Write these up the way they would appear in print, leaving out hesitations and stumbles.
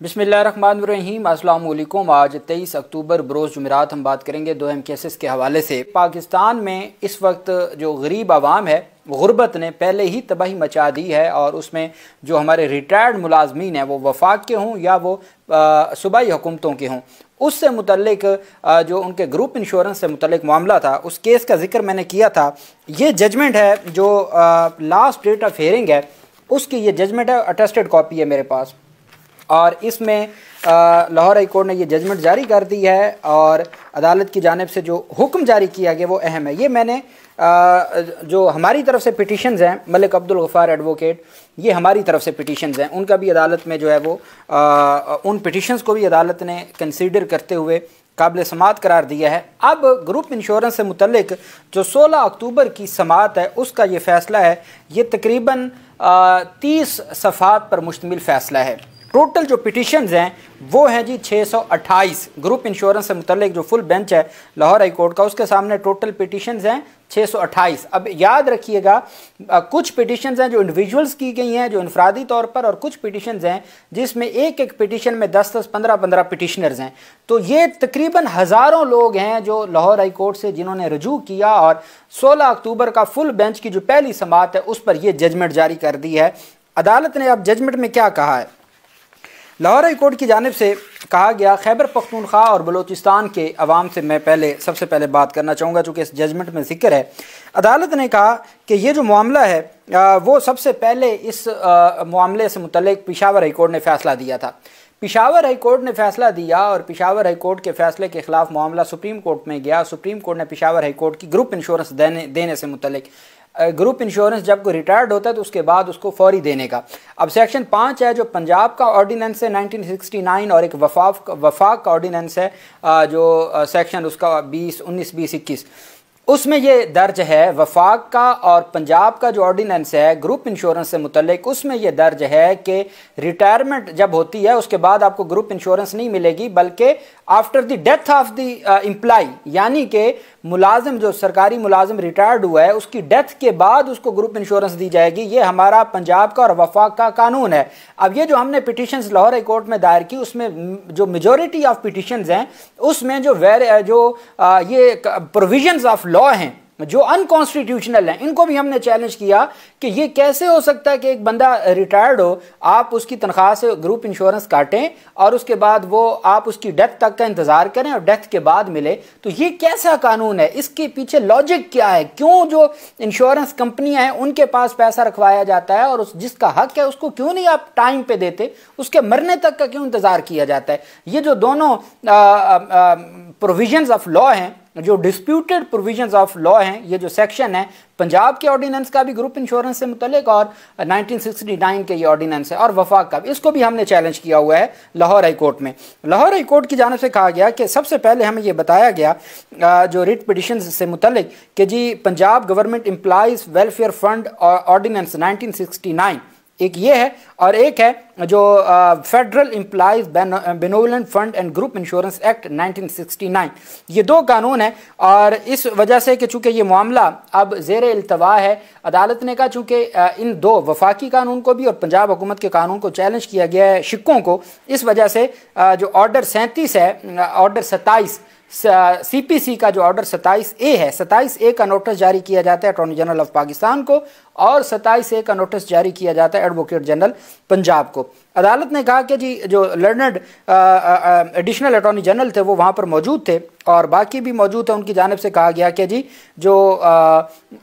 बिस्मिल्लाहिर्रहमानिर्रहीम। अस्सलाम वालेकुम। आज 23 अक्टूबर बरोज़ जुमेरात हम बात करेंगे दो अहम केसेस के हवाले से। पाकिस्तान में इस वक्त जो गरीब आवाम है, गुर्बत ने पहले ही तबाही मचा दी है और उसमें जो हमारे रिटायर्ड मुलाजमीन हैं वो वफाक के हों या वो सूबाई हुकूमतों के हों, उससे मुतल्लिक जो उनके ग्रुप इंश्योरेंस से मुतल्लिक मामला था, उस केस का जिक्र मैंने किया था। ये जजमेंट है जो लास्ट डेट ऑफ हेयरिंग है उसकी, ये जजमेंट है, अटेस्टेड कॉपी है मेरे पास। और इसमें लाहौर हाई कोर्ट ने ये जजमेंट जारी कर दी है और अदालत की जानिब से जो हुक्म जारी किया गया वो अहम है। ये मैंने जो हमारी तरफ से पिटिशन्स हैं, मलिक अब्दुल गफ़ार एडवोकेट, ये हमारी तरफ से पिटिशन्स हैं, उनका भी अदालत में जो है वो उन पिटिशन्स को भी अदालत ने कंसीडर करते हुए काबिल समात करार दिया है। अब ग्रुप इंश्योरेंस से मुतल्लिक जो 16 अक्टूबर की समात है उसका ये फ़ैसला है। ये तकरीबन 30 सफ़ात पर मुश्तमिल फ़ैसला है। टोटल जो पिटिशन्स हैं वो हैं जी 628। ग्रुप इंश्योरेंस से मुतल्लिक जो फुल बेंच है लाहौर हाई कोर्ट का, उसके सामने टोटल पिटिशन्स हैं 628। अब याद रखिएगा, कुछ पिटिशन्स हैं जो इंडिविजुअल्स की गई हैं, जो इनफरादी तौर पर, और कुछ पिटिशन्स हैं जिसमें एक एक पिटिशन में 10-10, 15-15 पिटिशनर्स हैं। तो ये तकरीबन हज़ारों लोग हैं जो लाहौर हाई कोर्ट से जिन्होंने रजू किया और 16 अक्टूबर का फुल बेंच की जो पहली समात है उस पर यह जजमेंट जारी कर दी है अदालत ने। अब जजमेंट में क्या कहा है, लाहौर हाई कोर्ट की जानिब से कहा गया, खैबर पख्तूनख्वा और बलूचिस्तान के अवाम से मैं सबसे पहले बात करना चाहूँगा चूँकि इस जजमेंट में जिक्र है। अदालत ने कहा कि ये जो मामला है वो सबसे पहले इस मामले से मुतल्लिक पेशावर हाई कोर्ट ने फ़ैसला दिया था। पेशावर हाई कोर्ट ने फ़ैसला दिया और पेशावर हाई कोर्ट के फ़ैसले के ख़िलाफ़ मामला सुप्रीम कोर्ट में गया। सुप्रीम कोर्ट ने पेशावर हाई कोर्ट की ग्रुप इंश्योरेंस देने से मुतल्लिक, ग्रुप इंश्योरेंस जब कोई रिटायर्ड होता है तो उसके बाद उसको फौरी देने का। अब सेक्शन 5 है जो पंजाब का ऑर्डिनेंस है 1969 और एक वफाक का ऑर्डिनेंस है जो सेक्शन उसका 19, 20, 21, उसमें ये दर्ज है। वफाक का और पंजाब का जो ऑर्डिनेंस है ग्रुप इंश्योरेंस से मुतल्लिक, उसमें यह दर्ज है कि रिटायरमेंट जब होती है उसके बाद आपको ग्रुप इंश्योरेंस नहीं मिलेगी, बल्कि after the death of the employ, यानी कि मुलाजिम जो सरकारी मुलाजिम रिटायर्ड हुआ है उसकी डेथ के बाद उसको ग्रुप इंश्योरेंस दी जाएगी। ये हमारा पंजाब का और वफाक का कानून है। अब ये जो हमने पिटिशन्स लाहौर हाई कोर्ट में दायर की, उसमें जो मेजॉरिटी ऑफ पिटिशन्स हैं उसमें जो ये प्रोविजंस ऑफ लॉ हैं जो अनकॉन्स्टिट्यूशनल हैं, इनको भी हमने चैलेंज किया कि ये कैसे हो सकता है कि एक बंदा रिटायर्ड हो, आप उसकी तनख्वाह से ग्रुप इंश्योरेंस काटें और उसके बाद वो आप उसकी डेथ तक का इंतज़ार करें और डेथ के बाद मिले। तो ये कैसा कानून है, इसके पीछे लॉजिक क्या है, क्यों जो इंश्योरेंस कंपनियां हैं उनके पास पैसा रखवाया जाता है और उस जिसका हक है उसको क्यों नहीं आप टाइम पे देते, उसके मरने तक का क्यों इंतज़ार किया जाता है। ये जो दोनों प्रोविजंस ऑफ लॉ हैं, जो डिस्प्यूटेड प्रोविजंस ऑफ लॉ हैं, ये जो सेक्शन है पंजाब के ऑर्डिनेंस का भी ग्रुप इंश्योरेंस से मुतल्लिक और 1969 के ये ऑर्डिनेंस है और वफाक का भी, इसको भी हमने चैलेंज किया हुआ है लाहौर हाई कोर्ट में। लाहौर हाई कोर्ट की जानिब से कहा गया कि सबसे पहले हमें ये बताया गया जो रिट पिटिशन से मुतल्लिक कि जी Punjab government employees welfare fund ordinance 1969 एक ये है, और एक है जो federal employees benevolent fund and group insurance act 1969। ये दो कानून हैं और इस वजह से कि चूँकि ये मामला अब ज़ेर इल्तवा है, अदालत ने कहा चूँकि इन दो वफाकी कानून को भी और पंजाब हुकूमत के कानून को चैलेंज किया गया है शिक्कों को, इस वजह से जो ऑर्डर 37 है, ऑर्डर 27 CPC का जो ऑर्डर 27A है, 27A का नोटिस जारी किया जाता है अटॉर्नी जनरल ऑफ पाकिस्तान को और 27A का नोटिस जारी किया जाता है एडवोकेट जनरल पंजाब को। अदालत ने कहा कि जी जो लर्नड एडिशनल अटॉर्नी जनरल थे वो वहाँ पर मौजूद थे और बाकी भी मौजूद थे, उनकी जानिब से कहा गया कि जी जो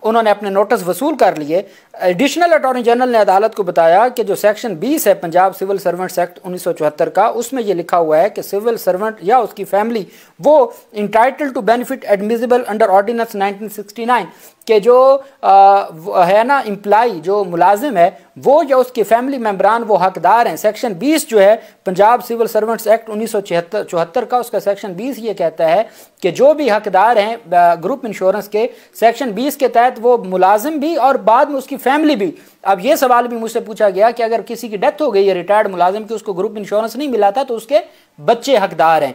उन्होंने अपने नोटिस वसूल कर लिए। एडिशनल अटॉर्नी जनरल ने अदालत को बताया कि जो सेक्शन 20 है पंजाब सिविल सर्वेंट्स एक्ट 1974 का, उसमें ये लिखा हुआ है कि सिविल सर्वेंट या उसकी फैमिली वो entitled to benefit admissible under ordinance 1969 के जो है ना एम्प्लॉय जो मुलाजिम है वो या उसके फैमिली मेम्बरान वो हकदार हैं। सेक्शन 20 जो है पंजाब सिविल सर्वेंट्स एक्ट 1974 का, उसका सेक्शन 20 ये कहता है कि जो भी हकदार हैं ग्रुप इंश्योरेंस के सेक्शन 20 के तहत वो मुलाजिम भी और बाद में उसकी फैमिली भी। अब ये सवाल भी मुझसे पूछा गया कि अगर किसी की डेथ हो गई है रिटायर्ड मुलाजिम की, उसको ग्रुप इंश्योरेंस नहीं मिला था तो उसके बच्चे हकदार हैं।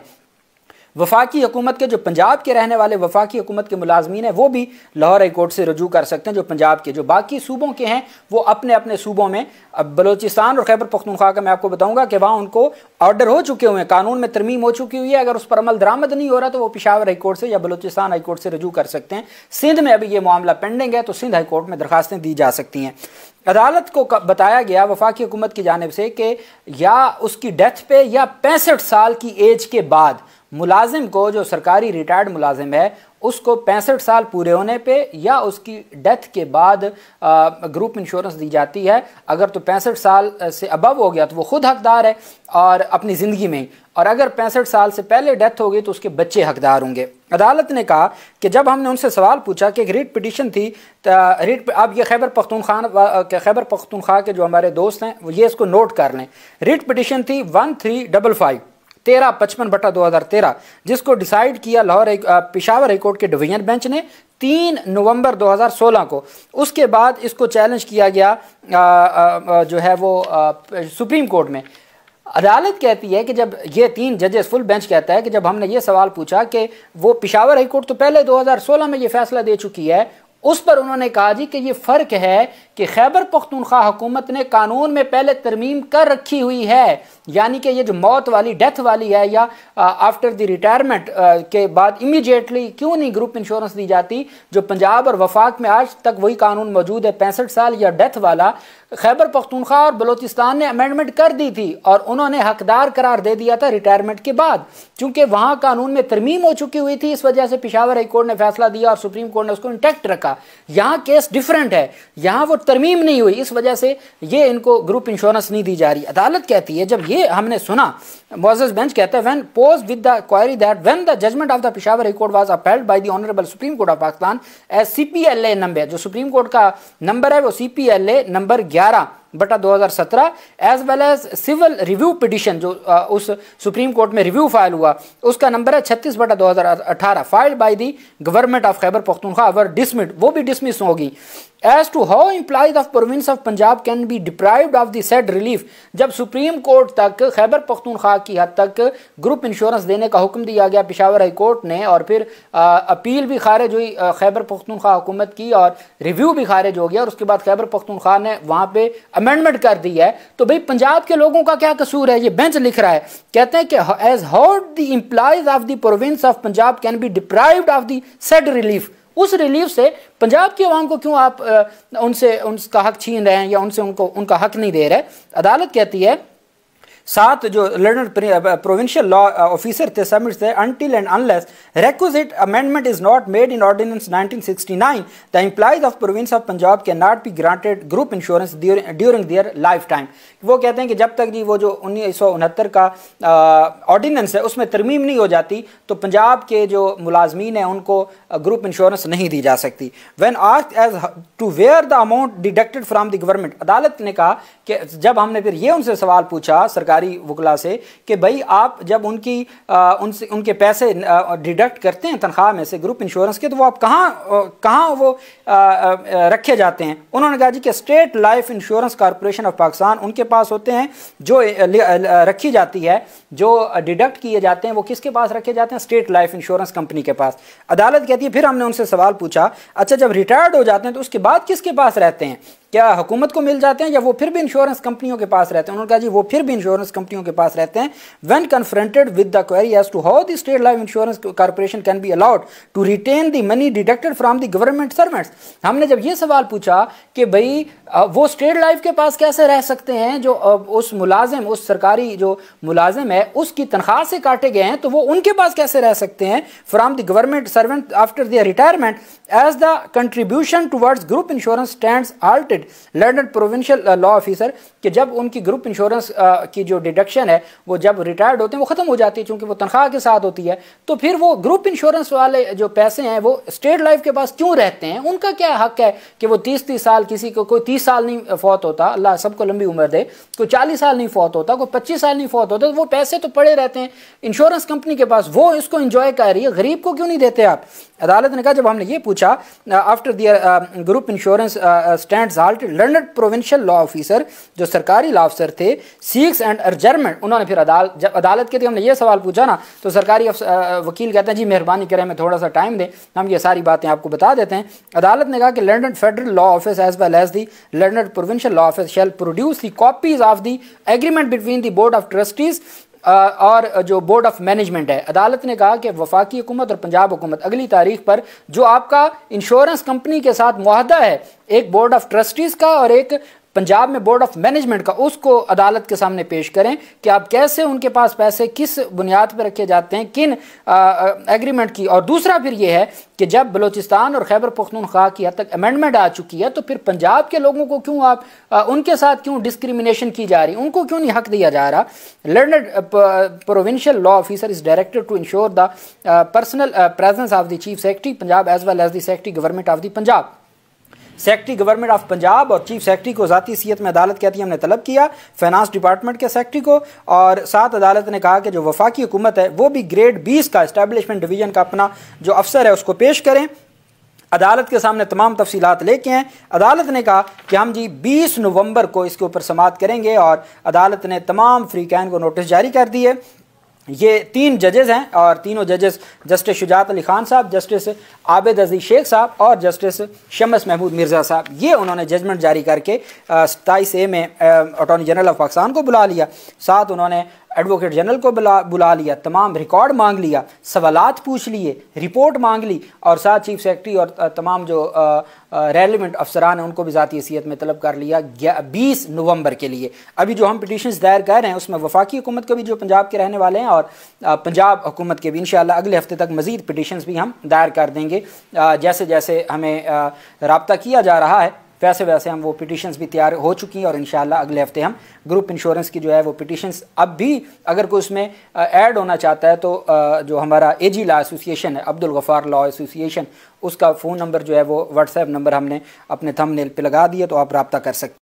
वफाकी हुकूमत के जो पंजाब के रहने वाले वफाकी हुकूमत के मुलाजमीन हैं वो भी लाहौर हाई कोर्ट से रजू कर सकते हैं। जो पंजाब के, जो बाकी सूबों के हैं वो अपने अपने सूबों में, अब बलोचिस्तान और खैबर पख्तूनख्वा का मैं आपको बताऊंगा कि वहाँ उनको ऑर्डर हो चुके हुए हैं, कानून में तरमीम हो चुकी हुई है, अगर उस पर अमल दरामद नहीं हो रहा तो वो पेशावर हाई कोर्ट से या बलोचिस्तान हाई कोर्ट से रजू कर सकते हैं। सिंध में अभी ये मामला पेंडिंग है तो सिंध हाई कोर्ट में दरखास्तें दी जा सकती हैं। अदालत को बताया गया वफाकी हुकूमत की जानिब से कि या उसकी डेथ पे या 65 साल की एज के बाद मुलाजिम को, जो सरकारी रिटायर्ड मुलाजिम है, उसको 65 साल पूरे होने पे या उसकी डेथ के बाद ग्रुप इंश्योरेंस दी जाती है। अगर तो 65 साल से अबव हो गया तो वो खुद हकदार है और अपनी ज़िंदगी में ही, और अगर 65 साल से पहले डेथ हो गई तो उसके बच्चे हकदार होंगे। अदालत ने कहा कि जब हमने उनसे सवाल पूछा कि एक रिट पिटीशन थी, अब ये खैबर पख्तूनख्वा के जो हमारे दोस्त हैं वो ये इसको नोट कर लें, रिट पिटीशन थी 1355 1355/2013, जिसको डिसाइड किया पेशावर हाई कोर्ट के डिवीजन बेंच ने 3 नवंबर 2016 को। उसके बाद इसको चैलेंज किया गया जो है वो सुप्रीम कोर्ट में। अदालत कहती है कि जब ये 3 जजेस फुल बेंच कहता है कि जब हमने ये सवाल पूछा कि वो पेशावर हाई कोर्ट तो पहले 2016 में ये फैसला दे चुकी है, उस पर उन्होंने कहा जी कि ये फ़र्क है कि खैबर पख्तूनख्वा हुकूमत ने कानून में पहले तरमीम कर रखी हुई है, यानी कि ये जो मौत वाली, डेथ वाली है या आफ्टर द रिटायरमेंट के बाद इमीडिएटली क्यों नहीं ग्रुप इंश्योरेंस दी जाती, जो पंजाब और वफाक में आज तक वही कानून मौजूद है 65 साल या डेथ वाला। खैबर पख्तूनख्वा और बलोचिस्तान ने अमेंडमेंट कर दी थी और उन्होंने हकदार करार दे दिया था रिटायरमेंट के बाद, चूंकि वहाँ कानून में तरमीम हो चुकी हुई थी, इस वजह से पेशावर हाई कोर्ट ने फैसला दिया और सुप्रीम कोर्ट ने उसको इंटैक्ट रखा। यहाँ केस डिफरेंट है, यहाँ वो तरमीम नहीं हुई, इस वजह से ये इनको ग्रुप इंश्योरेंस नहीं दी जा रही। अदालत कहती है, जब ये हमने सुना, मुअज़्ज़ज़ बेंच कहता है, when posed with the query that when the judgment of the Peshawar high court was upheld by the honourable supreme court of Pakistan as CPLA number, जो सुप्रीम कोर्ट का नंबर है वो CPLA number 11/2017 as well as civil review petition, जो उस supreme court में review file हुआ उसका number है 36/2018 filed by the government of Khyber Pakhtunkhwa were dismissed, वो भी डिसमिस होगी। As to how employees of province of Punjab can be deprived of the said relief, जब सुप्रीम कोर्ट तक खैबर पख्तूनख्वा की हद तक ग्रुप इंश्योरेंस देने का हुक्म दिया गया पेशावर हाई कोर्ट ने, और फिर अपील भी खारिज हुई खैबर पख्तूनख्वा हुकूमत की और रिव्यू भी खारिज हो गया, और उसके बाद खैबर पख्तूनख्वा ने वहाँ पे अमेंडमेंट कर दी है, तो भाई पंजाब के लोगों का क्या कसूर है? ये बेंच लिख रहा है, कहते हैं कि as how the employees of the province of Punjab can be deprived of the said relief, उस रिलीफ से पंजाब के अवाम को क्यों आप उनसे उनका हक छीन रहे हैं या उनसे उनका हक नहीं दे रहे। अदालत कहती है 7 जो लर्नर प्रोविंशियल लॉ ऑफिसर थे सबमिट थे, until and unless requisite amendment is not made in ordinance 1969 the employees of province of Punjab cannot be granted group insurance during their lifetime। वो कहते हैं कि जब तक जी वो जो 1969 का ऑर्डिनेंस है उसमें तरमीम नहीं हो जाती तो पंजाब के जो मुलाजमीन हैं उनको ग्रुप इंश्योरेंस नहीं दी जा सकती। When asked as to where the amount deducted from the government, अदालत ने कहा कि जब हमने फिर ये उनसे सवाल पूछा सरकारी वकला से कि भाई आप जब उनके पैसे डिडक्ट करते हैं तनख्वाह में से ग्रुप इंश्योरेंस के, तो वो आप कहाँ वो रखे जाते हैं? उन्होंने कहा जी कि state life insurance corporation of Pakistan, उनके पास होते हैं जो रखी जाती है, जो डिडक्ट किए जाते हैं वो किसके पास रखे जाते हैं? स्टेट लाइफ इंश्योरेंस कंपनी के पास। अदालत कहती है फिर हमने उनसे सवाल पूछा, अच्छा जब रिटायर्ड हो जाते हैं तो उसके बाद किसके पास रहते हैं? क्या हुकूमत को मिल जाते हैं या वो फिर भी इंश्योरेंस कंपनियों के पास रहते हैं? उन्होंने कहा जी वो फिर भी इंश्योरेंस कंपनियों के पास रहते हैं। When confronted with the query as to how the state life insurance corporation can be allowed to retain the money deducted from the government servants, हमने जब ये सवाल पूछा कि भाई वो स्टेट लाइफ के पास कैसे रह सकते हैं जो उस मुलाजिम, उस सरकारी जो मुलाजिम है उसकी तनख्वाह से काटे गए हैं, तो वो उनके पास कैसे रह सकते हैं from the government servant after their retirement age the contribution towards group insurance stands halted learned provincial law officer, कि जब उनकी ग्रुप इंश्योरेंस की जो डिडक्शन है वो जब रिटायर्ड होते हैं वो ख़त्म हो जाती है, चूंकि वो तनख्वाह के साथ होती है, तो फिर वो ग्रुप इंश्योरेंस वाले जो पैसे हैं वो स्टेट लाइफ के पास क्यों रहते हैं? उनका क्या हक है कि वो 30-30 साल, किसी को कोई 30 साल नहीं फौत होता, अल्लाह सबको लंबी उम्र दे, कोई 40 साल नहीं फौत होता, कोई 25 साल नहीं फौत होता, तो वो पैसे तो पड़े रहते हैं इंश्योरेंस कंपनी के पास, वो इसको एंजॉय कर रही है, गरीब को क्यों नहीं देते आप? अदालत ने कहा जब हमने ये पूछा after their group insurance stands halted learned provincial law officer, जो सरकारी लॉ अफसर थे, सीक्स एंड एंड एडजर्नमेंट। उन्होंने फिर अदालत के लिए हमने ये सवाल पूछा ना, तो सरकारी वकील कहते हैं जी मेहरबानी करें हमें थोड़ा सा टाइम दें, हम ये सारी बातें आपको बता देते हैं। अदालत ने कहा कि learned federal law office as well as the learned provincial law office shall produce the copies of the agreement between the board of trustees और जो बोर्ड ऑफ मैनेजमेंट है। अदालत ने कहा कि वफाकी हुकूमत और पंजाब हुकूमत अगली तारीख पर जो आपका इंश्योरेंस कंपनी के साथ मुआहदा है, एक बोर्ड ऑफ ट्रस्टीज का और एक पंजाब में बोर्ड ऑफ मैनेजमेंट का, उसको अदालत के सामने पेश करें कि आप कैसे उनके पास पैसे किस बुनियाद पर रखे जाते हैं, किन एग्रीमेंट की। और दूसरा फिर ये है कि जब बलूचिस्तान और खैबर पख्तूनख्वा की हद तक अमेंडमेंट आ चुकी है, तो फिर पंजाब के लोगों को क्यों आप उनके साथ क्यों डिस्क्रिमिनेशन की जा रही, उनको क्यों नहीं हक दिया जा रहा। Learned provincial law officer is directed to ensure the personal presence of the chief secretary Punjab as well as the secretary government of the Punjab. Secretary government of Punjab और चीफ सेक्रेटरी को ज़ाती हैसियत में अदालत कहती है हमने तलब किया, फाइनेंस डिपार्टमेंट के सेक्रेटरी को। और साथ अदालत ने कहा कि जो वफाकी हुकूमत है वो भी ग्रेड 20 का एस्टैब्लिशमेंट डिवीजन का अपना जो अफसर है उसको पेश करें, अदालत के सामने तमाम तफसीलात लेके हैं। अदालत ने कहा कि हम जी 20 नवंबर को इसके ऊपर समाअत करेंगे और अदालत ने तमाम फ्रीकैन को नोटिस जारी कर दिए। ये 3 जजेस हैं और तीनों जजेस जस्टिस शुजात अली खान साहब, जस्टिस आबिद अजीज शेख साहब और जस्टिस शम्स महमूद मिर्ज़ा साहब, ये उन्होंने जजमेंट जारी करके 27A में अटॉर्नी जनरल ऑफ पाकिस्तान को बुला लिया। साथ उन्होंने एडवोकेट जनरल को बुला लिया, तमाम रिकॉर्ड मांग लिया, सवालात पूछ लिए, रिपोर्ट मांग ली और साथ चीफ सेक्रेटरी और तमाम जो रेलिवेंट अफसरान हैं उनको भी ज़ाती हैसियत में तलब कर लिया 20 नवंबर के लिए। अभी जो हम पिटीशंस दायर कर रहे हैं उसमें वफाकी हुकूमत के भी जो पंजाब के रहने वाले हैं और पंजाब हुकूमत के भी इंशाअल्लाह अगले हफ्ते तक मज़ीद पिटीशंस भी हम दायर कर देंगे। जैसे जैसे हमें रब्ता किया जा रहा है वैसे वैसे हम वो पिटीशंस भी तैयार हो चुकी हैं और इंशाअल्लाह अगले हफ्ते हम ग्रुप इंश्योरेंस की जो है वो पिटीशंस, अब भी अगर कोई उसमें ऐड होना चाहता है तो जो हमारा AG लॉ एसोसिएशन है, अब्दुल गफ़ार लॉ एसोसिएशन, उसका फ़ोन नंबर जो है वो व्हाट्सएप नंबर हमने अपने थंबनेल पे लगा दिया, तो आप रब्ता कर सकते हैं।